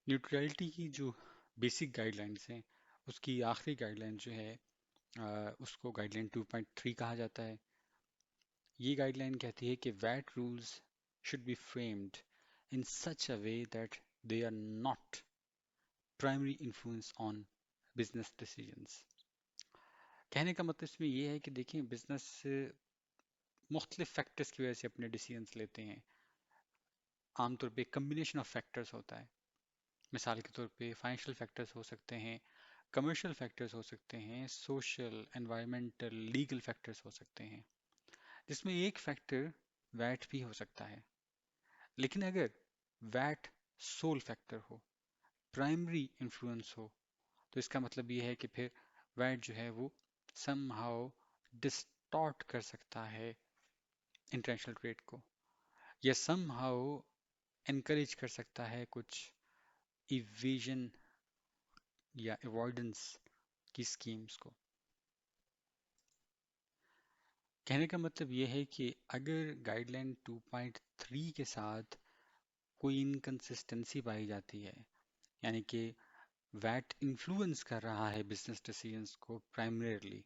Neutrality کی جو basic guide lines ہیں، اس کی آخری گائیڈ لائن جو ہے اس کو گائیڈ لائن 2.3 کہا جاتا ہے۔ یہ گائیڈ لائن کہتی ہے کہ VAT rules should be framed in such a way that they are not primary influence on business decisions۔ کہنے کا مطلب اس میں یہ ہے کہ دیکھیں بزنس مختلف فیکٹرز کی وجہ سے اپنے ڈیسیجنس لیتے ہیں۔ عام طور پہ کمبینیشن آف فیکٹرز ہوتا ہے۔ مثال کے طور پہ فائنینشیل فیکٹرز ہو سکتے ہیں، کمرشل فیکٹرز ہو سکتے ہیں، سوشل، انوائرمنٹل، لیگل فیکٹرز ہو سکتے ہیں، جس میں ایک فیکٹر ویٹ بھی ہو سکتا ہے۔ لیکن اگر ویٹ سول فیکٹر ہو، پرائمری انفلوئنس ہو، تو اس کا مطلب یہ ہے کہ پھر ویٹ جو ہے وہ سم ہاؤ ڈسٹارٹ کر سکتا ہے انٹرنیشنل ٹریڈ کو، یا سم ہاؤ انکریج کر سکتا ہے کچھ ایویژن یا ایوائڈنس کی اسکیمز کو۔ کہنے کا مطلب یہ ہے کہ اگر گائیڈ لائن 2.3 کے ساتھ کوئی انکنسسٹنسی پائی جاتی ہے، یعنی کہ ویٹ انفلوئنس کر رہا ہے بزنس ڈیسیجنس کو پرائمریلی،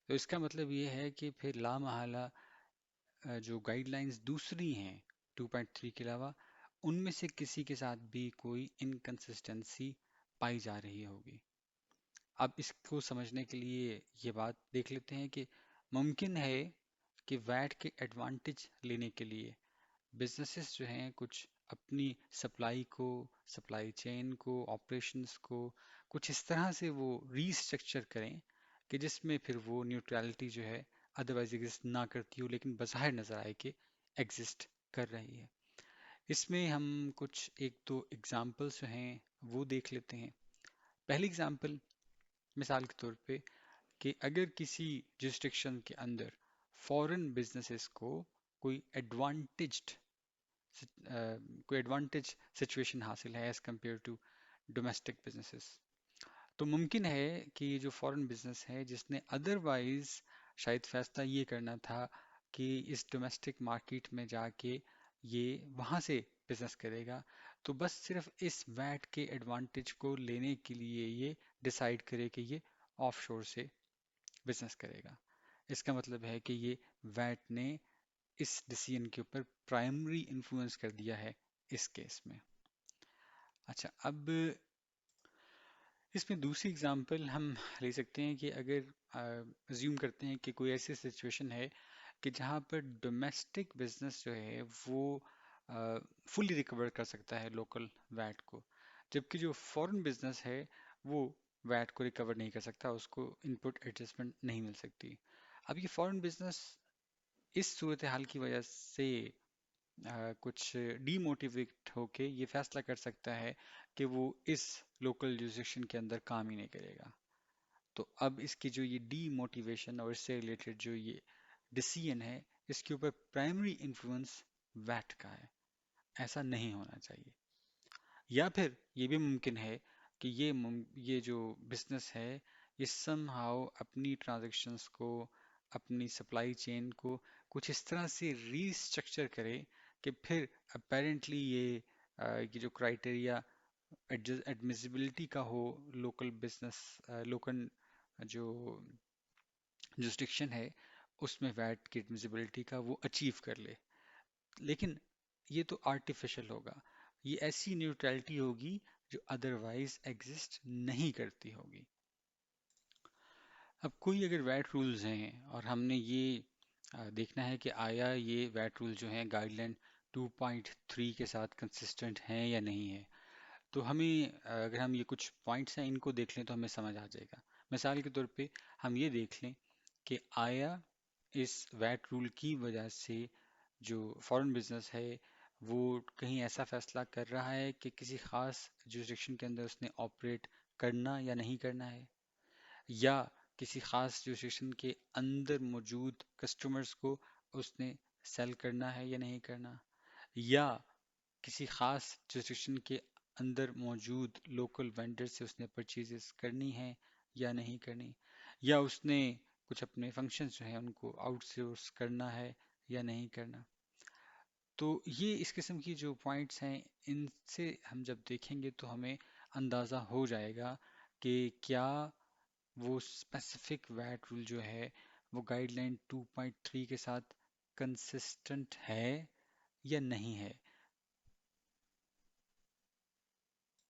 تو اس کا مطلب یہ ہے کہ پھر لا محالہ جو گائیڈ لائنز دوسری ہیں 2.3 کے علاوہ، ان میں سے کسی کے ساتھ بھی کوئی انکنسسٹنسی پائی جا رہی ہوگی۔ اب اس کو سمجھنے کے لیے یہ بات دیکھ لیتے ہیں کہ ممکن ہے کہ ویٹ کے ایڈوانٹیج لینے کے لیے بزنسز جو ہیں کچھ اپنی سپلائی چین کو، آپریشنز کو کچھ اس طرح سے وہ ری اسٹرکچر کریں کہ جس میں پھر وہ نیوٹرالٹی جو ہے ادروائز ایگزسٹ نہ کرتی ہو، لیکن بظاہر نظر آئے کہ ایگزسٹ کر رہی ہے۔ اس میں ہم کچھ ایک دو ایگزامپلس جو ہیں وہ دیکھ لیتے ہیں۔ پہلی ایگزامپل مثال کے طور پہ کہ اگر کسی جسٹرکشن کے اندر فورن بزنسز کو کوئی ایڈوانٹیجڈ کوئی ایڈوانٹیج سچویشن حاصل ہے as compare to domestic businesses, تو ممکن ہے کہ یہ جو فورن بزنس ہے جس نے ادروائز شاید فیصلہ یہ کرنا تھا کہ اس ڈومیسٹک مارکیٹ میں جا کے یہ وہاں سے بزنس کرے گا، تو بس صرف اس ویٹ کے ایڈوانٹیج کو لینے کے لیے یہ ڈیسائیڈ کرے کہ یہ آف شور سے بزنس کرے گا۔ اس کا مطلب ہے کہ یہ ویٹ نے اس ڈیسیژن کے اوپر پرائمری انفلوئنس کر دیا ہے اس کیس میں۔ اچھا، اب اس میں دوسری اگزامپل ہم لے سکتے ہیں کہ اگر ازیوم کرتے ہیں کہ کوئی ایسی سچویشن ہے کہ جہاں پر ڈومیسٹک بزنس جو ہے وہ فلی ریکور کر سکتا ہے لوکل ویٹ کو، جبکہ جو فورن بزنس ہے وہ ویٹ کو ریکور نہیں کر سکتا، اس کو ان پٹ ایڈجسٹمنٹ نہیں مل سکتی۔ اب یہ فورن بزنس اس صورتحال کی وجہ سے کچھ ڈی موٹیویٹ ہو کے یہ فیصلہ کر سکتا ہے کہ وہ اس لوکل جوریسڈکشن کے اندر کام ہی نہیں کرے گا۔ تو اب اس کی جو یہ ڈی موٹیویشن اور اس سے ریلیٹڈ جو یہ ڈیسیژن ہے، اس کے اوپر پرائمری انفلوئنس ویٹ کا ہے۔ ایسا نہیں ہونا چاہیے۔ یا پھر یہ بھی ممکن ہے کہ یہ جو بزنس ہے یہ سم ہاؤ اپنی ٹرانزیکشنز کو، اپنی سپلائی چین کو کچھ اس طرح سے ری اسٹرکچر کرے کہ پھر اپیرنٹلی یہ جو کرائٹیریا ایڈمیسیبلٹی کا ہو لوکل بزنس، لوکل جو جوسڈکشن ہے اس میں ویٹ کی ایڈمیسیبلٹی کا وہ اچیو کر لے۔ لیکن یہ تو آرٹیفیشل ہوگا، یہ ایسی نیوٹرلٹی ہوگی جو ادروائز ایگزسٹ نہیں کرتی ہوگی۔ اب کوئی اگر ویٹ رولز ہیں اور ہم نے یہ دیکھنا ہے کہ آیا یہ ویٹ رول جو ہیں گائیڈ لائن 2.3 کے ساتھ کنسسٹنٹ ہیں یا نہیں ہے، تو ہمیں اگر ہم یہ کچھ پوائنٹس ہیں ان کو دیکھ لیں تو ہمیں سمجھ آ جائے گا۔ مثال کے طور پہ ہم یہ دیکھ لیں کہ آیا اس ویٹ رول کی وجہ سے جو فورن بزنس ہے وہ کہیں ایسا فیصلہ کر رہا ہے کہ کسی خاص جوریسڈکشن کے اندر اس نے آپریٹ کرنا یا نہیں کرنا ہے، یا کسی خاص جوریسڈکشن کے اندر موجود کسٹمرز کو اس نے سیل کرنا ہے یا نہیں کرنا، یا کسی خاص جوریسڈکشن کے اندر موجود لوکل وینڈر سے اس نے پرچیزز کرنی ہے یا نہیں کرنی، یا اس نے کچھ اپنے فنکشنز جو ہیں ان کو آؤٹ سورس کرنا ہے یا نہیں کرنا۔ تو یہ اس قسم کی جو پوائنٹس ہیں، ان سے ہم جب دیکھیں گے تو ہمیں اندازہ ہو جائے گا کہ کیا وہ اسپیسیفک ویٹ رول جو ہے وہ گائیڈ لائن 2.3 کے ساتھ کنسسٹنٹ ہے یا نہیں ہے۔